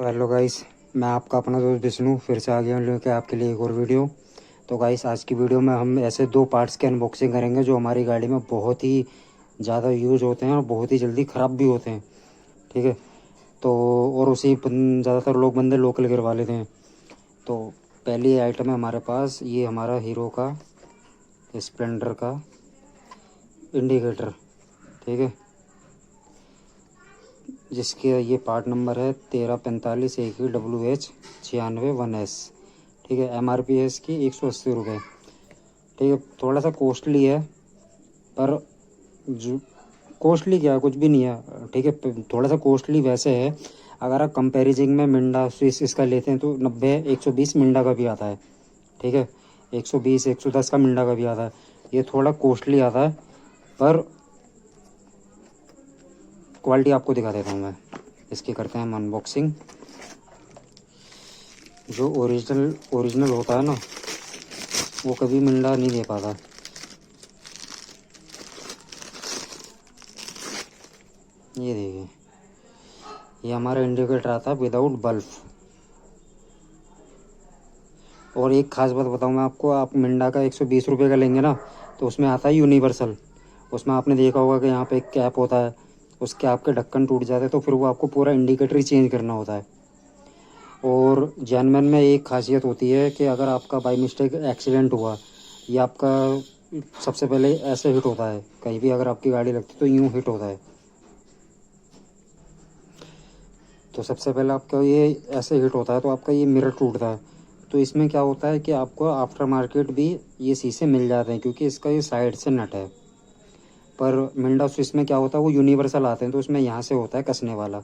Hello guys, मैं आपका अपना दोस्त विष्णु फिर से आ गया हूँ लेके आपके लिए एक और वीडियो। तो गाइस, आज की वीडियो में हम ऐसे दो पार्ट्स की अनबॉक्सिंग करेंगे जो हमारी गाड़ी में बहुत ही ज़्यादा यूज़ होते हैं और बहुत ही जल्दी ख़राब भी होते हैं। ठीक है, तो और उसी ज़्यादातर बंदे लोकल गिरवा लेते हैं। तो पहली आइटम है हमारे पास, ये हमारा हीरो का स्प्लेंडर का इंडिकेटर। ठीक है, जिसके ये पार्ट नंबर है 1345 AQ WH 96 1S। ठीक है, MRP है इसकी 180 रुपये। ठीक है, थोड़ा सा कॉस्टली है, पर जो कॉस्टली क्या है, कुछ भी नहीं है। ठीक है, थोड़ा सा कॉस्टली वैसे है, अगर आप कंपैरिजन में मिंडा स्विस इसका लेते हैं तो 90 120 मिंडा का भी आता है। ठीक है, 120 110 का मिंडा का भी आता है। ये थोड़ा कॉस्टली आता है, पर क्वालिटी आपको दिखा देता हूँ मैं। इसकी करते हैं हम अनबॉक्सिंग। जो ओरिजिनल होता है ना, वो कभी मिंडा नहीं दे पाता। ये देखिए, ये हमारा इंडिकेटर आता है विदाउट बल्ब। और एक ख़ास बात बताऊँ मैं आपको, आप मिंडा का 120 रुपये का लेंगे ना, तो उसमें आता है यूनिवर्सल। उसमें आपने देखा होगा कि यहाँ पे एक कैप होता है, उस कैप के ढक्कन टूट जाते हैं तो फिर वो आपको पूरा इंडिकेटर ही चेंज करना होता है। और जैनमैन में एक खासियत होती है कि अगर आपका बाई मिस्टेक एक्सीडेंट हुआ या आपका सबसे पहले ऐसे हिट होता है, कहीं भी अगर आपकी गाड़ी लगती है तो यूँ हिट होता है। तो सबसे पहले आपका ये ऐसे हिट होता है तो आपका ये मिरर टूटता है। तो इसमें क्या होता है कि आपको आफ्टर मार्केट भी ये शीशे मिल जाते हैं, क्योंकि इसका ये साइड से नट है। पर मिंडा स्विच में क्या होता है, वो यूनिवर्सल आते हैं तो उसमें यहाँ से होता है कसने वाला।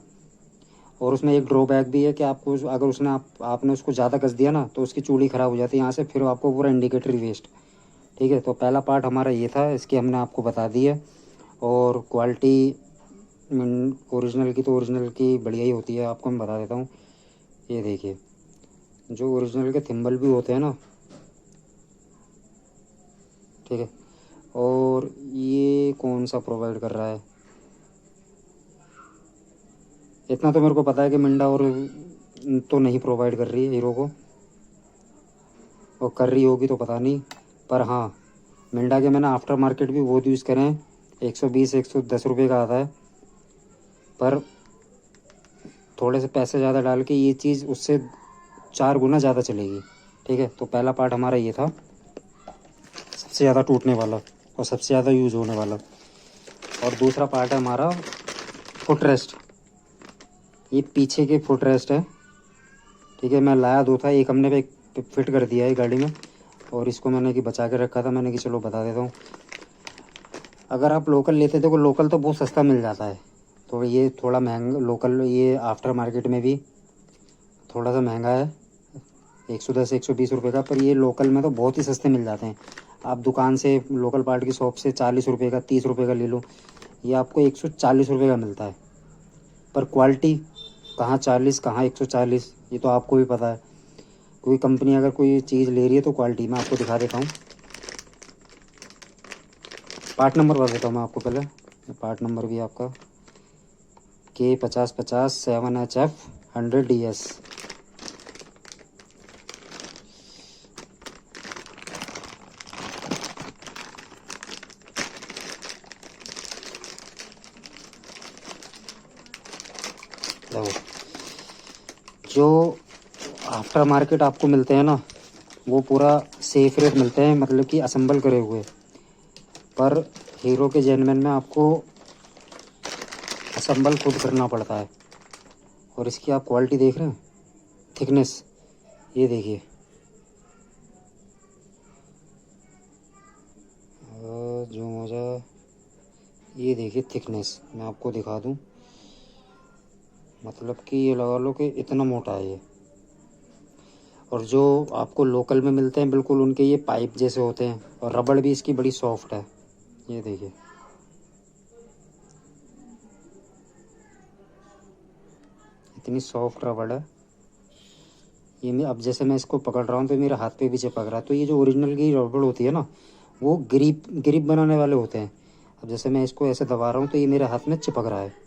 और उसमें एक ड्रॉबैक भी है कि आपको अगर उसने आपने उसको ज़्यादा कस दिया ना, तो उसकी चूड़ी ख़राब हो जाती है यहाँ से, फिर आपको पूरा इंडिकेटर ही वेस्ट। ठीक है, तो पहला पार्ट हमारा ये था, इसकी हमने आपको बता दी है। और क्वालिटी ओरिजिनल की तो ओरिजिनल की बढ़िया ही होती है, आपको मैं बता देता हूँ। ये देखिए, जो ओरिजिनल के थिम्बल भी होते हैं ना, ठीक है। और ये कौन सा प्रोवाइड कर रहा है, इतना तो मेरे को पता है कि मिंडा और तो नहीं प्रोवाइड कर रही है हीरो को, और कर रही होगी तो पता नहीं। पर हाँ, मिंडा के मैंने आफ्टर मार्केट भी बहुत यूज़ करे हैं, 120 110 रुपये का आता है। पर थोड़े से पैसे ज़्यादा डाल के ये चीज़ उससे 4 गुना ज़्यादा चलेगी। ठीक है, तो पहला पार्ट हमारा ये था, सबसे ज़्यादा टूटने वाला और सबसे ज़्यादा यूज़ होने वाला। और दूसरा पार्ट है हमारा फुट रेस्ट। ये पीछे के फुट रेस्ट है। ठीक है, मैं लाया दो था, एक हमने पे फिट कर दिया है गाड़ी में, और इसको मैंने कि बचा के रखा था, मैंने कि चलो बता देता हूँ। अगर आप लोकल लेते थे तो लोकल तो बहुत सस्ता मिल जाता है, तो ये थोड़ा महंगा लोकल, ये आफ्टर मार्केट में भी थोड़ा सा महंगा है, 110 120 रुपये का। पर ये लोकल में तो बहुत ही सस्ते मिल जाते हैं। आप दुकान से लोकल पार्ट की शॉप से 40 रुपये का 30 रुपये का ले लो, ये आपको 140 रुपये का मिलता है। पर क्वालिटी कहाँ 40 कहाँ 140, ये तो आपको भी पता है। कोई कंपनी अगर कोई चीज़ ले रही है तो क्वालिटी मैं आपको दिखा देता हूँ। पार्ट नंबर बता देता हूँ मैं आपको पहले। पार्ट नंबर भी आपका K5050 7HF 100DS। जो आफ्टर मार्केट आपको मिलते हैं ना, वो पूरा सेफ रेट मिलते हैं, मतलब कि असेंबल करे हुए। पर हीरो के जेनमैन में आपको असेंबल खुद करना पड़ता है। और इसकी आप क्वालिटी देख रहे हैं, थिकनेस, ये देखिए, जो मुझे ये देखिए थिकनेस, मैं आपको दिखा दूं, मतलब कि ये लगा लो कि इतना मोटा है ये। और जो आपको लोकल में मिलते हैं बिल्कुल उनके ये पाइप जैसे होते हैं, और रबड़ भी इसकी बड़ी सॉफ्ट है, ये देखिए। इतनी सॉफ्ट रबड़ है ये। मैं अब जैसे मैं इसको पकड़ रहा हूँ तो मेरे हाथ पे भी चिपक रहा है। तो ये जो ओरिजिनल की रबड़ होती है ना, वो ग्रिप बनाने वाले होते हैं। अब जैसे मैं इसको ऐसे दबा रहा हूँ तो ये मेरे हाथ में चिपक रहा है।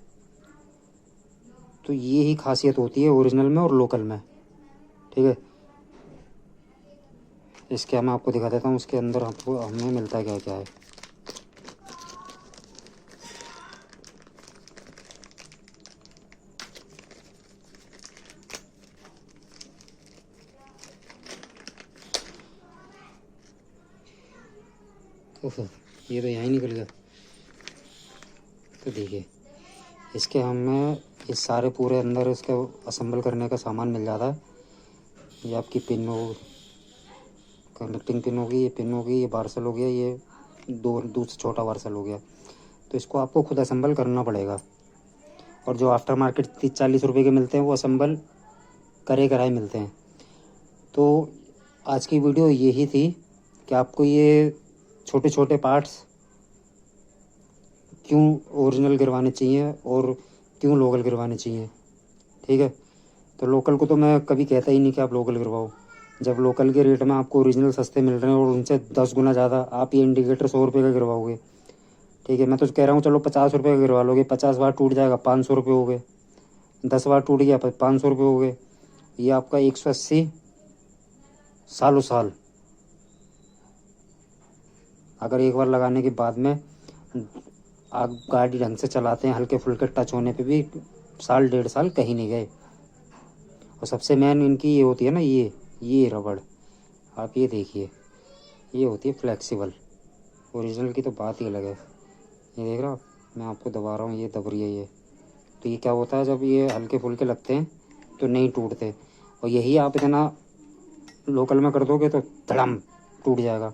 तो ये ही खासियत होती है ओरिजिनल में और लोकल में। ठीक है, इसके मैं आपको दिखा देता हूँ इसके अंदर आपको हमें मिलता है क्या क्या है। ओह, ये तो यहाँ ही निकल गया। तो देखिए, इसके हमें इस सारे पूरे अंदर इसके असेंबल करने का सामान मिल जाता है। ये आपकी पिन हो, कनेक्टिंग पिन होगी, ये पिन होगी, ये पार्सल हो गया, ये दूसरा छोटा पार्सल हो गया। तो इसको आपको खुद असेंबल करना पड़ेगा। और जो आफ्टर मार्केट 30-40 रुपये के मिलते हैं वो असेंबल करे कराए मिलते हैं। तो आज की वीडियो यही थी कि आपको ये छोटे छोटे पार्ट्स क्यों ओरिजिनल गिरवाने चाहिए और क्यों लोकल गिरवाने चाहिए। ठीक है, तो लोकल को तो मैं कभी कहता ही नहीं कि आप लोकल गिरवाओ। जब लोकल के रेट में आपको ओरिजिनल सस्ते मिल रहे हैं और उनसे 10 गुना ज़्यादा, आप ये इंडिकेटर 100 रुपये का गिरवाओगे। ठीक है, मैं तो कह रहा हूँ चलो 50 रुपये का गिरवा लोगे, 50 बार टूट जाएगा, 500 रुपये हो गए। 10 बार टूट गया 500 रुपये हो गए। ये आपका 180 सालों साल। अगर एक बार लगाने के बाद में आप गाड़ी ढंग से चलाते हैं, हल्के फुल्के टच होने पे भी 1.5 साल कहीं नहीं गए। और सबसे मेन इनकी ये होती है ना, ये रबड़, आप ये देखिए, ये होती है फ्लेक्सिबल। ओरिजिनल की तो बात ही अलग है। ये देख रहा, मैं आपको दबा रहा हूँ, ये दब रही है ये। तो ये क्या होता है, जब ये हल्के फुल्के लगते हैं तो नहीं टूटते। और यही आप इतना लोकल में कर दोगे तो धड़म टूट जाएगा।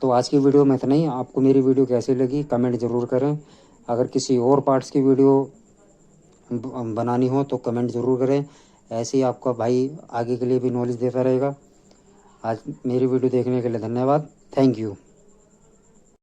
तो आज की वीडियो में इतना ही। आपको मेरी वीडियो कैसी लगी कमेंट ज़रूर करें। अगर किसी और पार्ट्स की वीडियो बनानी हो तो कमेंट ज़रूर करें। ऐसे ही आपका भाई आगे के लिए भी नॉलेज देता रहेगा। आज मेरी वीडियो देखने के लिए धन्यवाद। Thank you.